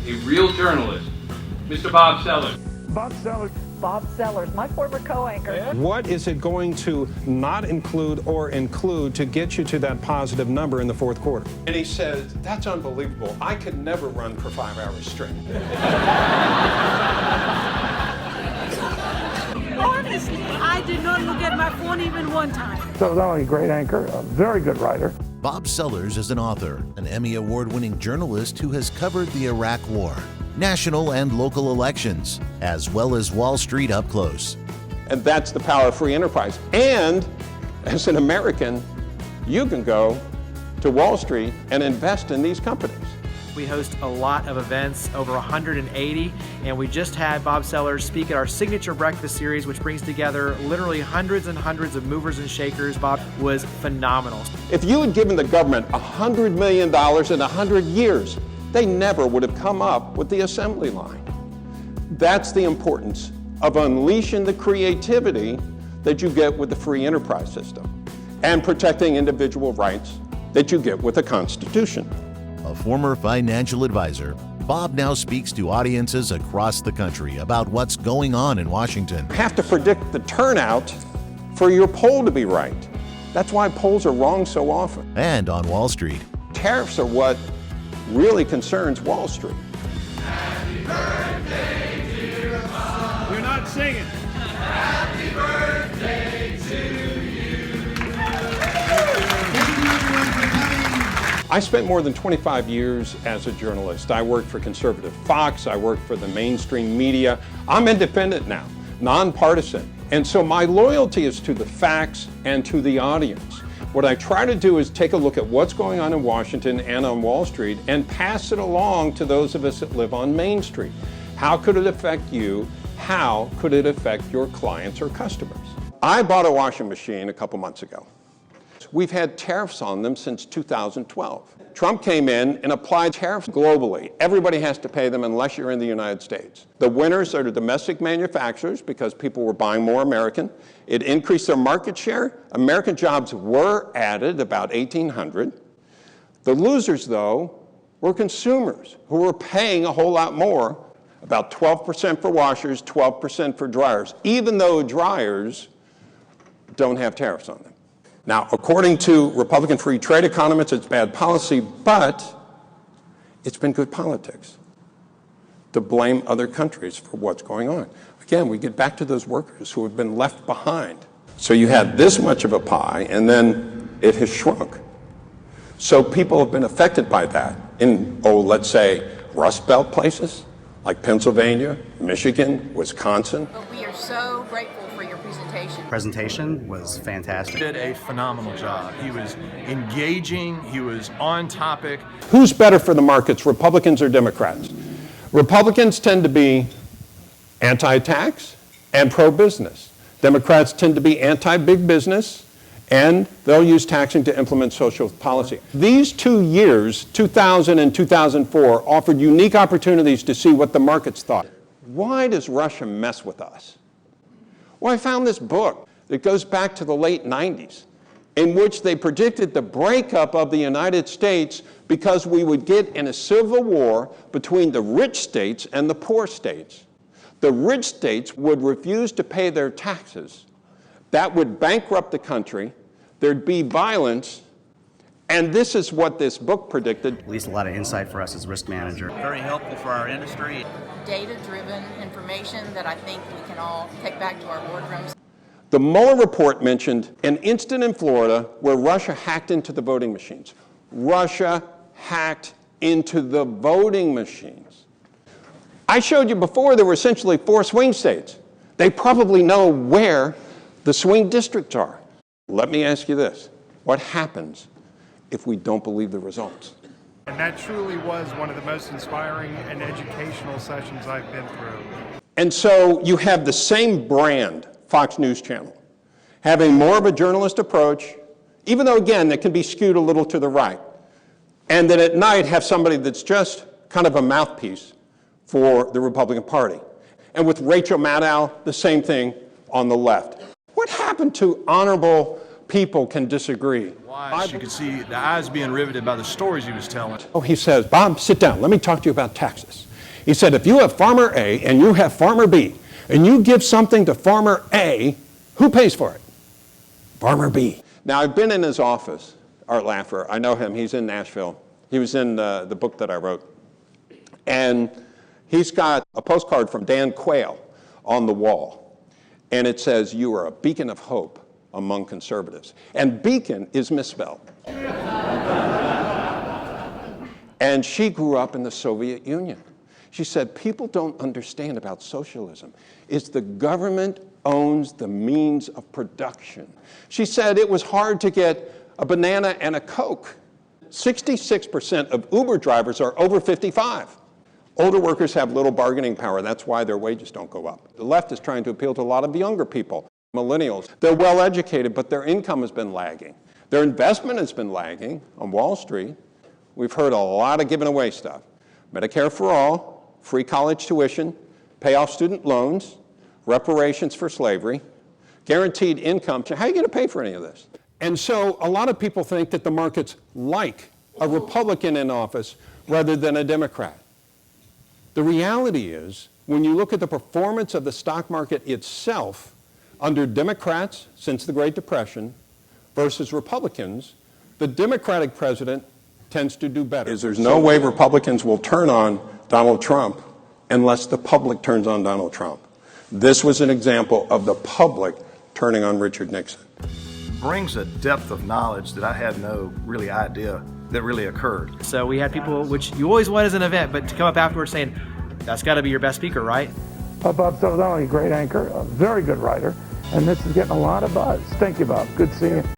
a real journalist, Mr. Bob Sellers. Bob Sellers. Bob Sellers, my former co-anchor. What is it going to not include or include to get you to that positive number in the fourth quarter? And he says, that's unbelievable. I could never run for 5 hours straight. Honestly, I did not look at my phone even one time. So not only a great anchor, a very good writer. Bob Sellers is an author, an Emmy Award-winning journalist who has covered the Iraq War, national and local elections, as well as Wall Street up close. And that's the power of free enterprise. And as an American, you can go to Wall Street and invest in these companies. We host a lot of events, over 180, and we just had Bob Sellers speak at our signature breakfast series, which brings together literally hundreds and hundreds of movers and shakers. Bob was phenomenal. If you had given the government $100 million in 100 years, they never would have come up with the assembly line. That's the importance of unleashing the creativity that you get with the free enterprise system and protecting individual rights that you get with the Constitution. A former financial advisor, Bob now speaks to audiences across the country about what's going on in Washington. You have to predict the turnout for your poll to be right. That's why polls are wrong so often. And on Wall Street. Tariffs are what really concerns Wall Street. Happy birthday, dear Bob. You're not singing. Happy birthday to you. Thank you everyone for coming. I spent more than 25 years as a journalist. I worked for conservative Fox, I worked for the mainstream media. I'm independent now, nonpartisan. And so my loyalty is to the facts and to the audience. What I try to do is take a look at what's going on in Washington and on Wall Street and pass it along to those of us that live on Main Street. How could it affect you? How could it affect your clients or customers? I bought a washing machine a couple months ago. We've had tariffs on them since 2012. Trump came in and applied tariffs globally. Everybody has to pay them unless you're in the United States. The winners are the domestic manufacturers because people were buying more American. It increased their market share. American jobs were added, about 1,800. The losers, though, were consumers who were paying a whole lot more, about 12% for washers, 12% for dryers, even though dryers don't have tariffs on them. Now, according to Republican free trade economists, it's bad policy, but it's been good politics to blame other countries for what's going on. Again, we get back to those workers who have been left behind. So you had this much of a pie, and then it has shrunk. So people have been affected by that in, let's say, Rust Belt places like Pennsylvania, Michigan, Wisconsin. But we are so grateful for your presentation. Presentation was fantastic. He did a phenomenal job. He was engaging, he was on topic. Who's better for the markets, Republicans or Democrats? Republicans tend to be anti-tax and pro-business. Democrats tend to be anti-big business, and they'll use taxing to implement social policy. These 2 years, 2000 and 2004, offered unique opportunities to see what the markets thought. Why does Russia mess with us? Well, I found this book that goes back to the late 90s, in which they predicted the breakup of the United States because we would get in a civil war between the rich states and the poor states. The rich states would refuse to pay their taxes. That would bankrupt the country. There'd be violence. And this is what this book predicted. At least a lot of insight for us as risk manager. Very helpful for our industry. Data-driven information that I think we can all take back to our boardrooms. The Mueller report mentioned an incident in Florida where Russia hacked into the voting machines. Russia hacked into the voting machines. I showed you before there were essentially 4 swing states. They probably know where the swing districts are. Let me ask you this. What happens if we don't believe the results? And that truly was one of the most inspiring and educational sessions I've been through. And so you have the same brand, Fox News Channel, having more of a journalist approach, even though, again, it can be skewed a little to the right. And then at night have somebody that's just kind of a mouthpiece for the Republican Party. And with Rachel Maddow, the same thing on the left. What happened to honorable people can disagree? You could see the eyes being riveted by the stories he was telling. Oh, he says, Bob, sit down. Let me talk to you about taxes. He said, if you have farmer A and you have farmer B, and you give something to farmer A, who pays for it? Farmer B. Now, I've been in his office, Art Laffer. I know him. He's in Nashville. He was in the book that I wrote. And he's got a postcard from Dan Quayle on the wall. And it says, you are a beacon of hope among conservatives. And beacon is misspelled. And she grew up in the Soviet Union. She said, people don't understand about socialism. It's the government owns the means of production. She said it was hard to get a banana and a Coke. 66% of Uber drivers are over 55. Older workers have little bargaining power. That's why their wages don't go up. The left is trying to appeal to a lot of the younger people, millennials. They're well educated, but their income has been lagging. Their investment has been lagging on Wall Street. We've heard a lot of giving away stuff. Medicare for all, free college tuition, pay off student loans, reparations for slavery, guaranteed income. How are you going to pay for any of this? And so a lot of people think that the markets like a Republican in office rather than a Democrat. The reality is, when you look at the performance of the stock market itself under Democrats since the Great Depression versus Republicans, the Democratic president tends to do better. There's no way Republicans will turn on Donald Trump unless the public turns on Donald Trump. This was an example of the public turning on Richard Nixon. Brings a depth of knowledge that I had no really idea that really occurred. So we had people, which you always want as an event, but to come up afterwards saying, that's got to be your best speaker, right? Bob Sellers, not only a great anchor, a very good writer, and this is getting a lot of buzz. Thank you, Bob. Good seeing you.